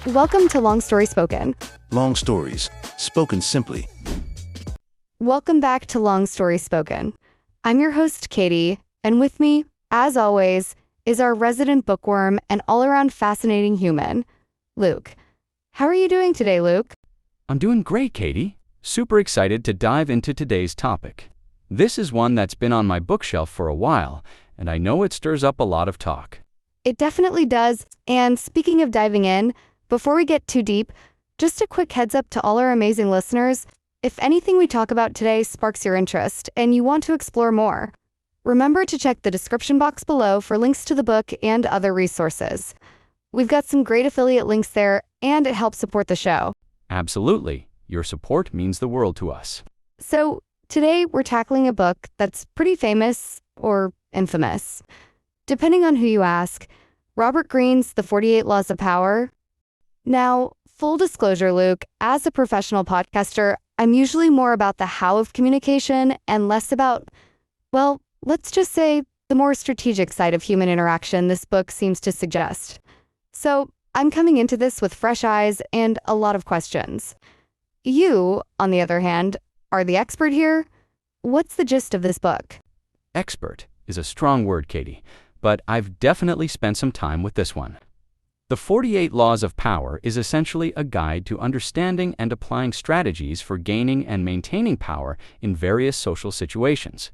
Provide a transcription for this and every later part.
Welcome to Long Story Spoken. Long stories, spoken simply. Welcome back to Long Story Spoken. I'm your host, Katie, and with me, as always, is our resident bookworm and all-around fascinating human, Luke. How are you doing today, Luke? I'm doing great, Katie. Super excited to dive into today's topic. This is one that's been on my bookshelf for a while, and I know it stirs up a lot of talk. It definitely does, and speaking of diving in, before we get too deep, just a quick heads up to all our amazing listeners. If anything we talk about today sparks your interest and you want to explore more, remember to check the description box below for links to the book and other resources. We've got some great affiliate links there, and it helps support the show. Absolutely. Your support means the world to us. So today we're tackling a book that's pretty famous or infamous, depending on who you ask. Robert Greene's The 48 Laws of Power. Now, full disclosure, Luke, as a professional podcaster, I'm usually more about the how of communication and less about, well, let's just say the more strategic side of human interaction this book seems to suggest. So I'm coming into this with fresh eyes and a lot of questions. You, on the other hand, are the expert here. What's the gist of this book? Expert is a strong word, Katie, but I've definitely spent some time with this one. The 48 Laws of Power is essentially a guide to understanding and applying strategies for gaining and maintaining power in various social situations.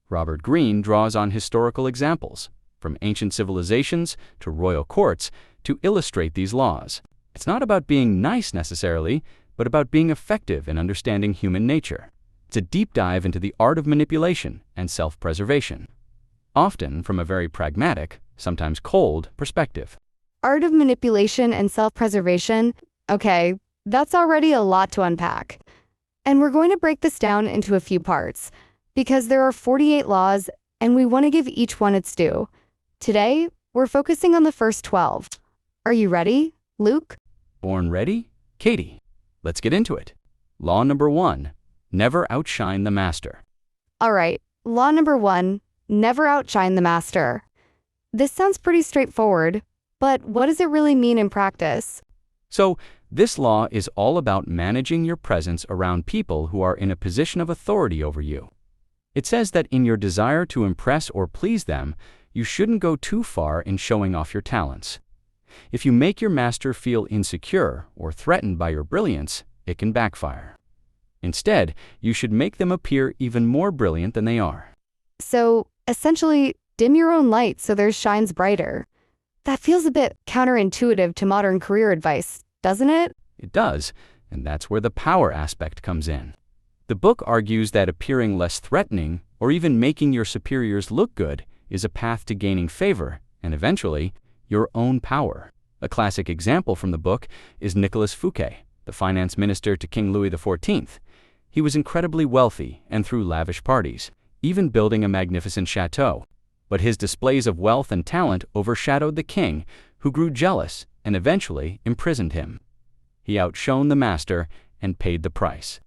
Robert Greene draws on historical examples, from ancient civilizations to royal courts, to illustrate these laws. It's not about being nice necessarily, but about being effective in understanding human nature. It's a deep dive into the art of manipulation and self-preservation, often from a very pragmatic, sometimes cold, perspective. Art of manipulation and self-preservation? Okay, that's already a lot to unpack. And we're going to break this down into a few parts, because there are 48 laws, and we want to give each one its due. Today, we're focusing on the first 12. Are you ready, Luke? Born ready? Katie, let's get into it. Law number 1, never outshine the master. All right, law number 1, never outshine the master. This sounds pretty straightforward, but what does it really mean in practice? So, this law is all about managing your presence around people who are in a position of authority over you. It says that in your desire to impress or please them, you shouldn't go too far in showing off your talents. If you make your master feel insecure or threatened by your brilliance, it can backfire. Instead, you should make them appear even more brilliant than they are. So, essentially, dim your own light so theirs shines brighter. That feels a bit counterintuitive to modern career advice, doesn't it? It does, and that's where the power aspect comes in. The book argues that appearing less threatening or even making your superiors look good is a path to gaining favor and, eventually, your own power. A classic example from the book is Nicolas Fouquet, the finance minister to King Louis XIV. He was incredibly wealthy and threw lavish parties, even building a magnificent chateau. But his displays of wealth and talent overshadowed the king, who grew jealous and eventually imprisoned him. He outshone the master and paid the price.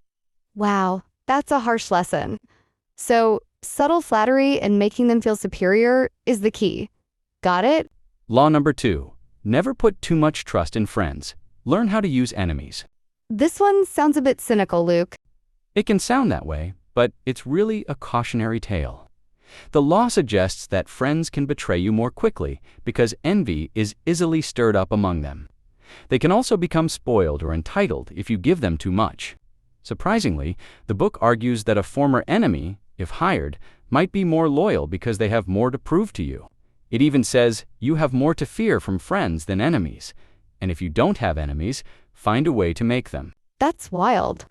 Wow, that's a harsh lesson. So, subtle flattery and making them feel superior is the key. Got it? Law number 2, never put too much trust in friends. Learn how to use enemies. This one sounds a bit cynical, Luke. It can sound that way, but it's really a cautionary tale. The law suggests that friends can betray you more quickly because envy is easily stirred up among them. They can also become spoiled or entitled if you give them too much. Surprisingly, the book argues that a former enemy, if hired, might be more loyal because they have more to prove to you. It even says you have more to fear from friends than enemies. And if you don't have enemies, find a way to make them. That's wild.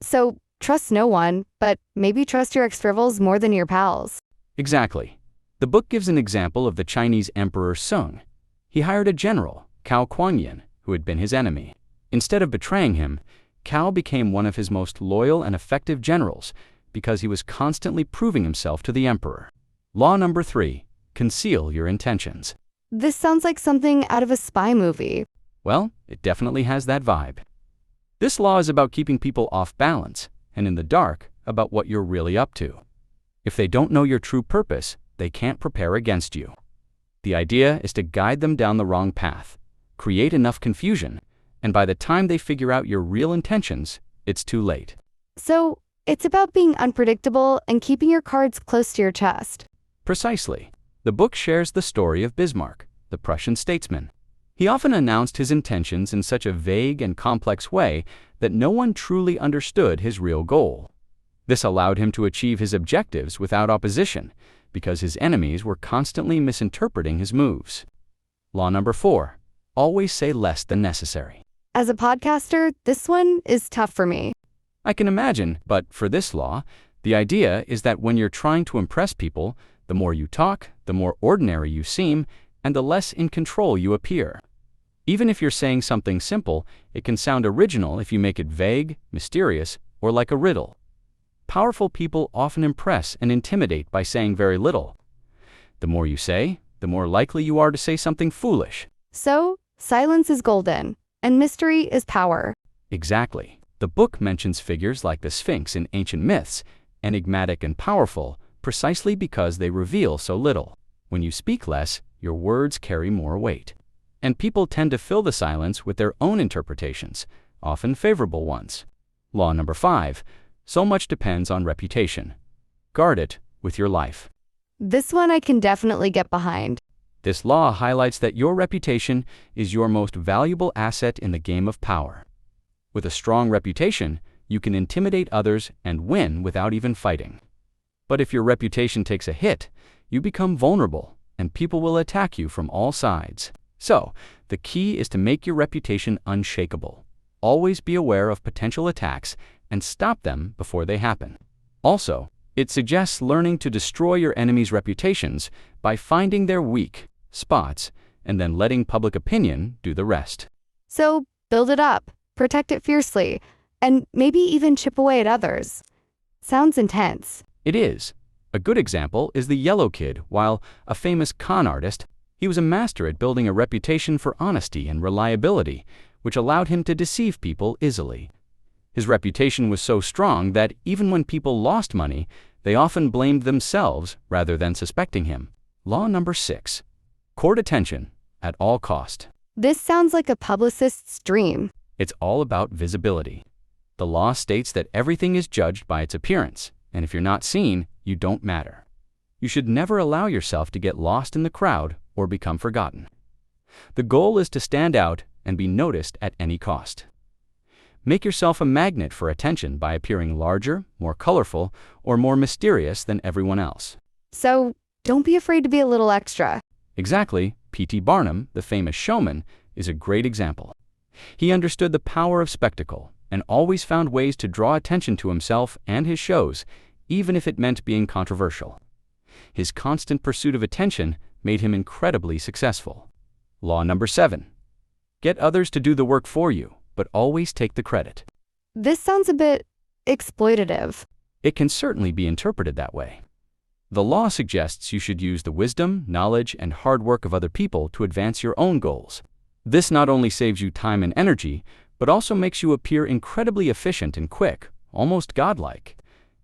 So, trust no one, but maybe trust your ex-rivals more than your pals. Exactly. The book gives an example of the Chinese Emperor Sung. He hired a general, Cao Kuangyan, who had been his enemy. Instead of betraying him, Cao became one of his most loyal and effective generals because he was constantly proving himself to the emperor. Law number 3, conceal your intentions. This sounds like something out of a spy movie. Well, it definitely has that vibe. This law is about keeping people off balance and in the dark about what you're really up to. If they don't know your true purpose, they can't prepare against you. The idea is to guide them down the wrong path, create enough confusion, and by the time they figure out your real intentions, it's too late. So, it's about being unpredictable and keeping your cards close to your chest. Precisely. The book shares the story of Bismarck, the Prussian statesman. He often announced his intentions in such a vague and complex way that no one truly understood his real goal. This allowed him to achieve his objectives without opposition, because his enemies were constantly misinterpreting his moves. Law number 4. Always say less than necessary. As a podcaster, this one is tough for me. I can imagine, but for this law, the idea is that when you're trying to impress people, the more you talk, the more ordinary you seem, and the less in control you appear. Even if you're saying something simple, it can sound original if you make it vague, mysterious, or like a riddle. Powerful people often impress and intimidate by saying very little. The more you say, the more likely you are to say something foolish. So, silence is golden, and mystery is power. Exactly. The book mentions figures like the Sphinx in ancient myths, enigmatic and powerful, precisely because they reveal so little. When you speak less, your words carry more weight. And people tend to fill the silence with their own interpretations, often favorable ones. Law number 5. So much depends on reputation. Guard it with your life. This one I can definitely get behind. This law highlights that your reputation is your most valuable asset in the game of power. With a strong reputation, you can intimidate others and win without even fighting. But if your reputation takes a hit, you become vulnerable, and people will attack you from all sides. So, the key is to make your reputation unshakable. Always be aware of potential attacks and stop them before they happen. Also, it suggests learning to destroy your enemies' reputations by finding their weak spots and then letting public opinion do the rest. So, build it up, protect it fiercely, and maybe even chip away at others. Sounds intense. It is. A good example is the Yellow Kid. While a famous con artist, he was a master at building a reputation for honesty and reliability, which allowed him to deceive people easily. His reputation was so strong that even when people lost money, they often blamed themselves rather than suspecting him. Law number 6. Court attention at all cost. This sounds like a publicist's dream. It's all about visibility. The law states that everything is judged by its appearance, and if you're not seen, you don't matter. You should never allow yourself to get lost in the crowd or become forgotten. The goal is to stand out and be noticed at any cost. Make yourself a magnet for attention by appearing larger, more colorful, or more mysterious than everyone else. So, don't be afraid to be a little extra. Exactly. P.T. Barnum, the famous showman, is a great example. He understood the power of spectacle and always found ways to draw attention to himself and his shows, even if it meant being controversial. His constant pursuit of attention made him incredibly successful. Law number 7. Get others to do the work for you, but always take the credit. This sounds a bit exploitative. It can certainly be interpreted that way. The law suggests you should use the wisdom, knowledge, and hard work of other people to advance your own goals. This not only saves you time and energy, but also makes you appear incredibly efficient and quick, almost godlike.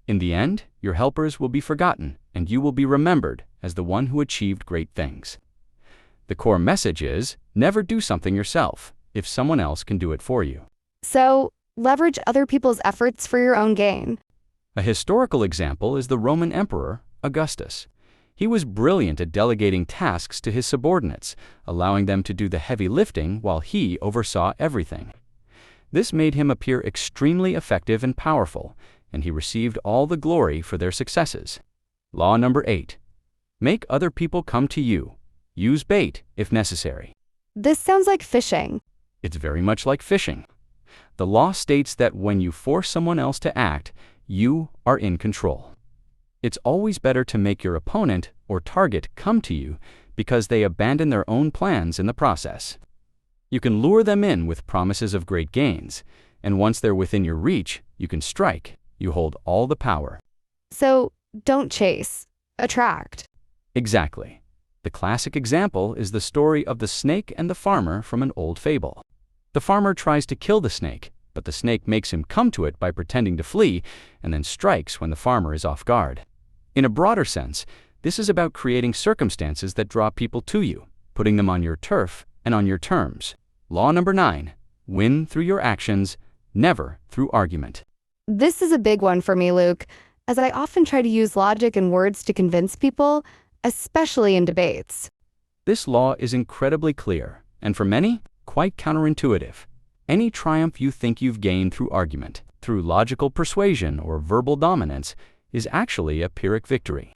In the end, your helpers will be forgotten, and you will be remembered as the one who achieved great things. The core message is, never do something yourself if someone else can do it for you. So, leverage other people's efforts for your own gain. A historical example is the Roman Emperor, Augustus. He was brilliant at delegating tasks to his subordinates, allowing them to do the heavy lifting while he oversaw everything. This made him appear extremely effective and powerful, and he received all the glory for their successes. Law number 8. Make other people come to you. Use bait if necessary. This sounds like fishing. It's very much like fishing. The law states that when you force someone else to act, you are in control. It's always better to make your opponent or target come to you because they abandon their own plans in the process. You can lure them in with promises of great gains, and once they're within your reach, you can strike. You hold all the power. So, don't chase. Attract. Exactly. The classic example is the story of the snake and the farmer from an old fable. The farmer tries to kill the snake, but the snake makes him come to it by pretending to flee and then strikes when the farmer is off guard. In a broader sense, this is about creating circumstances that draw people to you, putting them on your turf and on your terms. Law number 9. Win through your actions, never through argument. This is a big one for me, Luke, as I often try to use logic and words to convince people, especially in debates. This law is incredibly clear, and for many, quite counterintuitive. Any triumph you think you've gained through argument, through logical persuasion or verbal dominance, is actually a Pyrrhic victory.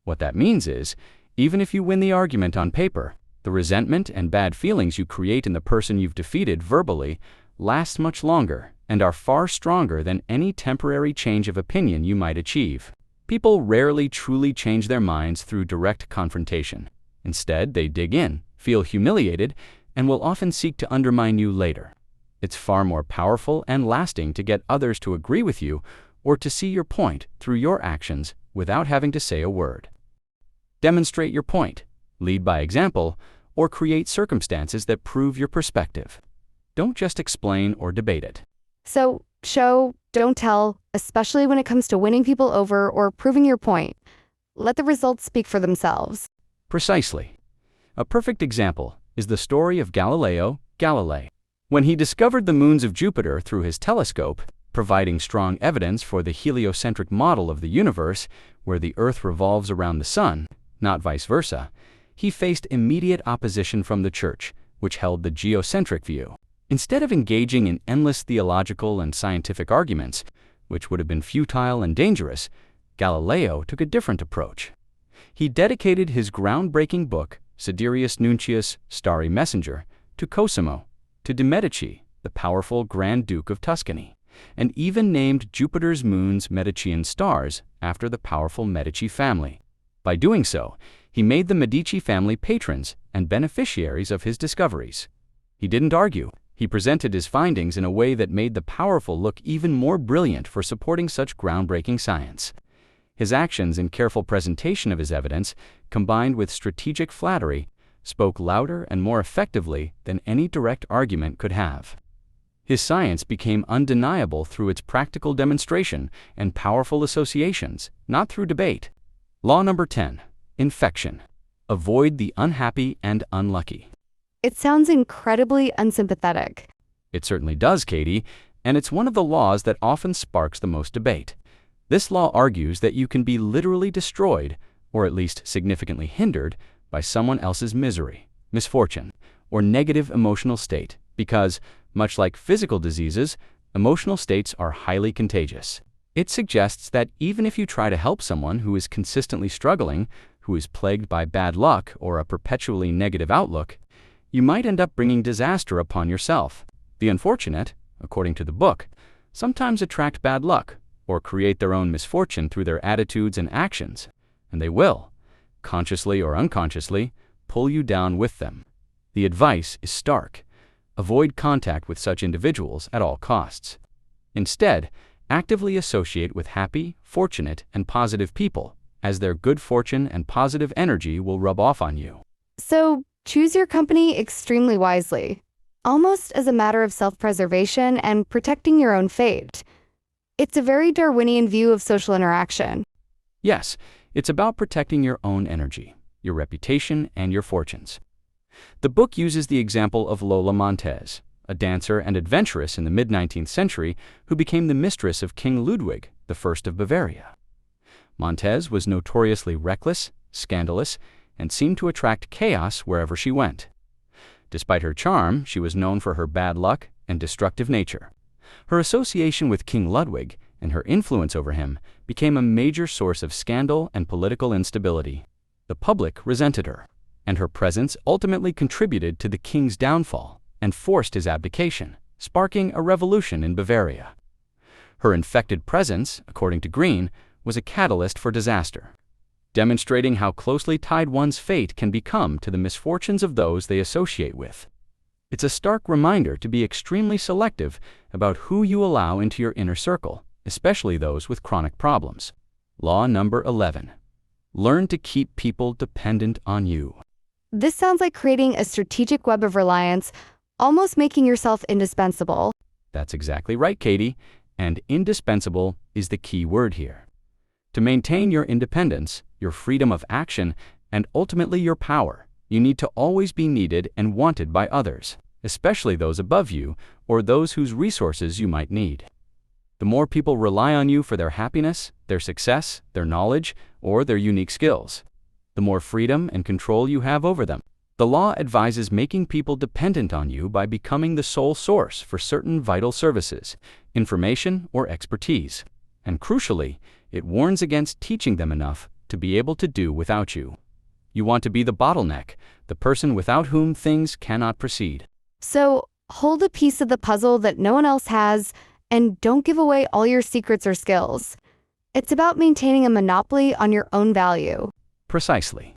What that means is, even if you win the argument on paper, the resentment and bad feelings you create in the person you've defeated verbally last much longer and are far stronger than any temporary change of opinion you might achieve. People rarely truly change their minds through direct confrontation. Instead, they dig in, feel humiliated, and will often seek to undermine you later. It's far more powerful and lasting to get others to agree with you or to see your point through your actions without having to say a word. Demonstrate your point, lead by example, or create circumstances that prove your perspective. Don't just explain or debate it. So, show, don't tell, especially when it comes to winning people over or proving your point. Let the results speak for themselves. Precisely. A perfect example is the story of Galileo Galilei. When he discovered the moons of Jupiter through his telescope, providing strong evidence for the heliocentric model of the universe, where the Earth revolves around the Sun, not vice versa, he faced immediate opposition from the Church, which held the geocentric view. Instead of engaging in endless theological and scientific arguments, which would have been futile and dangerous, Galileo took a different approach. He dedicated his groundbreaking book, Sidereus Nuncius, Starry Messenger, to Cosimo, to de' Medici, the powerful Grand Duke of Tuscany, and even named Jupiter's moons Medicean stars after the powerful Medici family. By doing so, he made the Medici family patrons and beneficiaries of his discoveries. He didn't argue. He presented his findings in a way that made the powerful look even more brilliant for supporting such groundbreaking science. His actions and careful presentation of his evidence, combined with strategic flattery, spoke louder and more effectively than any direct argument could have. His science became undeniable through its practical demonstration and powerful associations, not through debate. Law number 10. Infection. Avoid the unhappy and unlucky. It sounds incredibly unsympathetic. It certainly does, Katie, and it's one of the laws that often sparks the most debate. This law argues that you can be literally destroyed, or at least significantly hindered, by someone else's misery, misfortune, or negative emotional state, because, much like physical diseases, emotional states are highly contagious. It suggests that even if you try to help someone who is consistently struggling, who is plagued by bad luck or a perpetually negative outlook, you might end up bringing disaster upon yourself. The unfortunate, according to the book, sometimes attract bad luck or create their own misfortune through their attitudes and actions, and they will, consciously or unconsciously, pull you down with them. The advice is stark. Avoid contact with such individuals at all costs. Instead, actively associate with happy, fortunate, and positive people, as their good fortune and positive energy will rub off on you. So, choose your company extremely wisely, almost as a matter of self-preservation and protecting your own fate. It's a very Darwinian view of social interaction. Yes, it's about protecting your own energy, your reputation, and your fortunes. The book uses the example of Lola Montez, a dancer and adventuress in the mid-19th century who became the mistress of King Ludwig I of Bavaria. Montez was notoriously reckless, scandalous, and seemed to attract chaos wherever she went. Despite her charm, she was known for her bad luck and destructive nature. Her association with King Ludwig and her influence over him became a major source of scandal and political instability. The public resented her, and her presence ultimately contributed to the king's downfall and forced his abdication, sparking a revolution in Bavaria. Her infected presence, according to Greene, was a catalyst for disaster, demonstrating how closely tied one's fate can become to the misfortunes of those they associate with. It's a stark reminder to be extremely selective about who you allow into your inner circle, especially those with chronic problems. Law number 11. Learn to keep people dependent on you. This sounds like creating a strategic web of reliance, almost making yourself indispensable. That's exactly right, Katie, and indispensable is the key word here. To maintain your independence, your freedom of action, and ultimately your power, you need to always be needed and wanted by others. especially those above you or those whose resources you might need. The more people rely on you for their happiness, their success, their knowledge, or their unique skills, the more freedom and control you have over them. The law advises making people dependent on you by becoming the sole source for certain vital services, information, or expertise. And crucially, it warns against teaching them enough to be able to do without you. You want to be the bottleneck, the person without whom things cannot proceed. So, hold a piece of the puzzle that no one else has, and don't give away all your secrets or skills. It's about maintaining a monopoly on your own value. Precisely.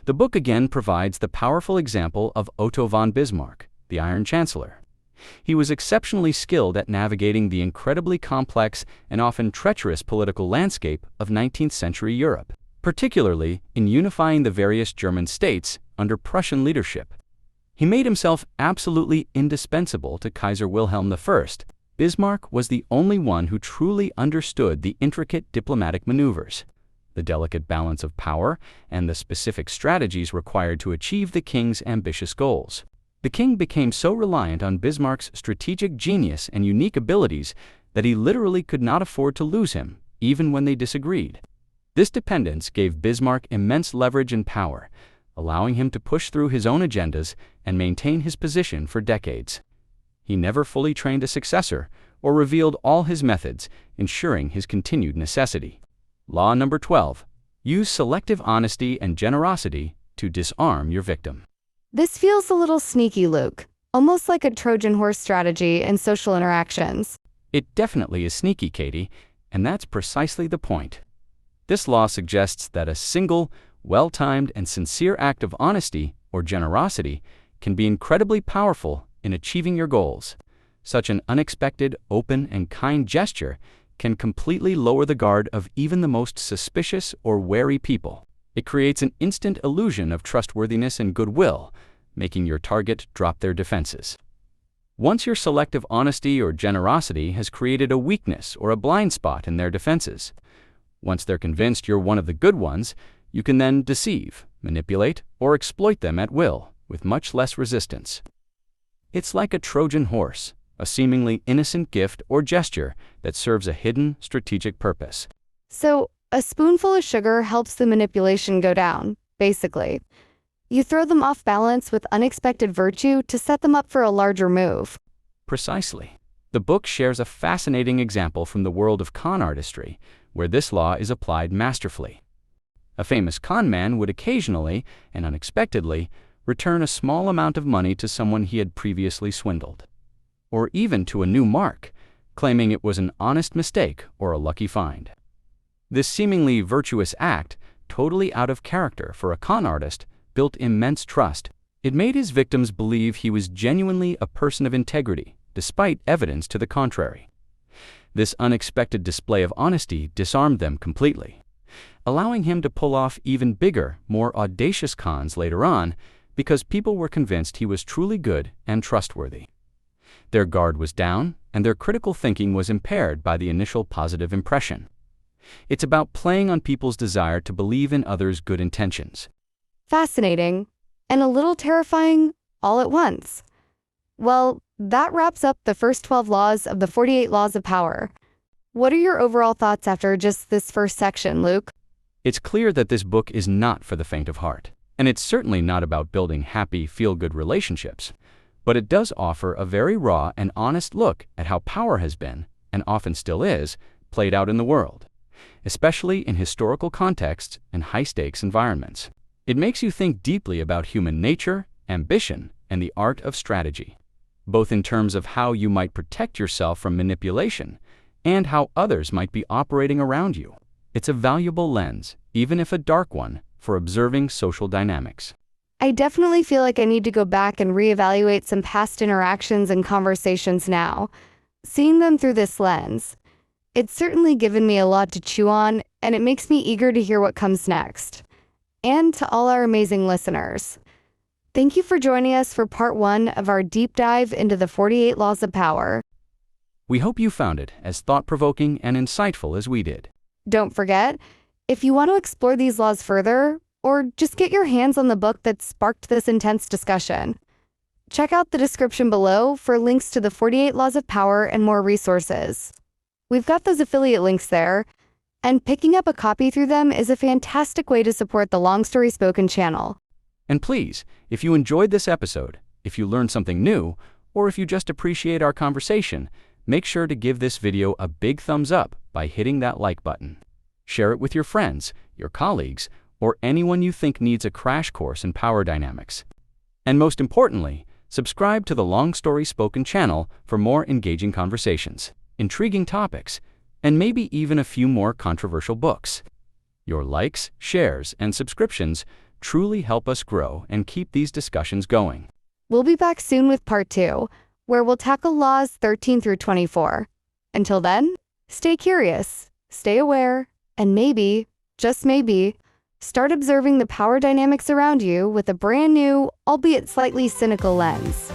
The book again provides the powerful example of Otto von Bismarck, the Iron Chancellor. He was exceptionally skilled at navigating the incredibly complex and often treacherous political landscape of 19th century Europe, particularly in unifying the various German states under Prussian leadership. He made himself absolutely indispensable to Kaiser Wilhelm I. Bismarck was the only one who truly understood the intricate diplomatic maneuvers, the delicate balance of power, and the specific strategies required to achieve the king's ambitious goals. The king became so reliant on Bismarck's strategic genius and unique abilities that he literally could not afford to lose him, even when they disagreed. This dependence gave Bismarck immense leverage and power, allowing him to push through his own agendas and maintain his position for decades. He never fully trained a successor or revealed all his methods, ensuring his continued necessity. Law number 12. Use selective honesty and generosity to disarm your victim. This feels a little sneaky, Luke, almost like a Trojan horse strategy in social interactions. It definitely is sneaky, Katie, and that's precisely the point. This law suggests that a single, well-timed, and sincere act of honesty or generosity can be incredibly powerful in achieving your goals. Such an unexpected, open, and kind gesture can completely lower the guard of even the most suspicious or wary people. It creates an instant illusion of trustworthiness and goodwill, making your target drop their defenses. Once your selective honesty or generosity has created a weakness or a blind spot in their defenses, once they're convinced you're one of the good ones, you can then deceive, manipulate, or exploit them at will with much less resistance. It's like a Trojan horse, a seemingly innocent gift or gesture that serves a hidden strategic purpose. So, a spoonful of sugar helps the manipulation go down, basically. You throw them off balance with unexpected virtue to set them up for a larger move. Precisely. The book shares a fascinating example from the world of con artistry, where this law is applied masterfully. A famous con man would occasionally, and unexpectedly, return a small amount of money to someone he had previously swindled, or even to a new mark, claiming it was an honest mistake or a lucky find. This seemingly virtuous act, totally out of character for a con artist, built immense trust. It made his victims believe he was genuinely a person of integrity, despite evidence to the contrary. This unexpected display of honesty disarmed them completely, allowing him to pull off even bigger, more audacious cons later on because people were convinced he was truly good and trustworthy. Their guard was down, and their critical thinking was impaired by the initial positive impression. It's about playing on people's desire to believe in others' good intentions. Fascinating, and a little terrifying all at once. Well, that wraps up the first 12 laws of the 48 Laws of Power. What are your overall thoughts after just this first section, Luke? It's clear that this book is not for the faint of heart, and it's certainly not about building happy, feel-good relationships. But it does offer a very raw and honest look at how power has been, and often still is, played out in the world, especially in historical contexts and high-stakes environments. It makes you think deeply about human nature, ambition, and the art of strategy, both in terms of how you might protect yourself from manipulation and how others might be operating around you. It's a valuable lens, even if a dark one, for observing social dynamics. I definitely feel like I need to go back and reevaluate some past interactions and conversations now, seeing them through this lens. It's certainly given me a lot to chew on, and it makes me eager to hear what comes next. And to all our amazing listeners, thank you for joining us for part 1 of our deep dive into the 48 Laws of Power. We hope you found it as thought-provoking and insightful as we did. Don't forget, if you want to explore these laws further, or just get your hands on the book that sparked this intense discussion, Check out the description below for links to the 48 Laws of Power and more resources. We've got those affiliate links there, and picking up a copy through them is a fantastic way to support the Long Story Spoken channel. And please, if you enjoyed this episode, if you learned something new, or if you just appreciate our conversation, make sure to give this video a big thumbs up by hitting that like button. Share it with your friends, your colleagues, or anyone you think needs a crash course in power dynamics. And most importantly, subscribe to the Long Story Spoken channel for more engaging conversations, intriguing topics, and maybe even a few more controversial books. Your likes, shares, and subscriptions truly help us grow and keep these discussions going. We'll be back soon with part 2, where we'll tackle laws 13 through 24. Until then, stay curious, stay aware, and maybe, just maybe, start observing the power dynamics around you with a brand new, albeit slightly cynical lens.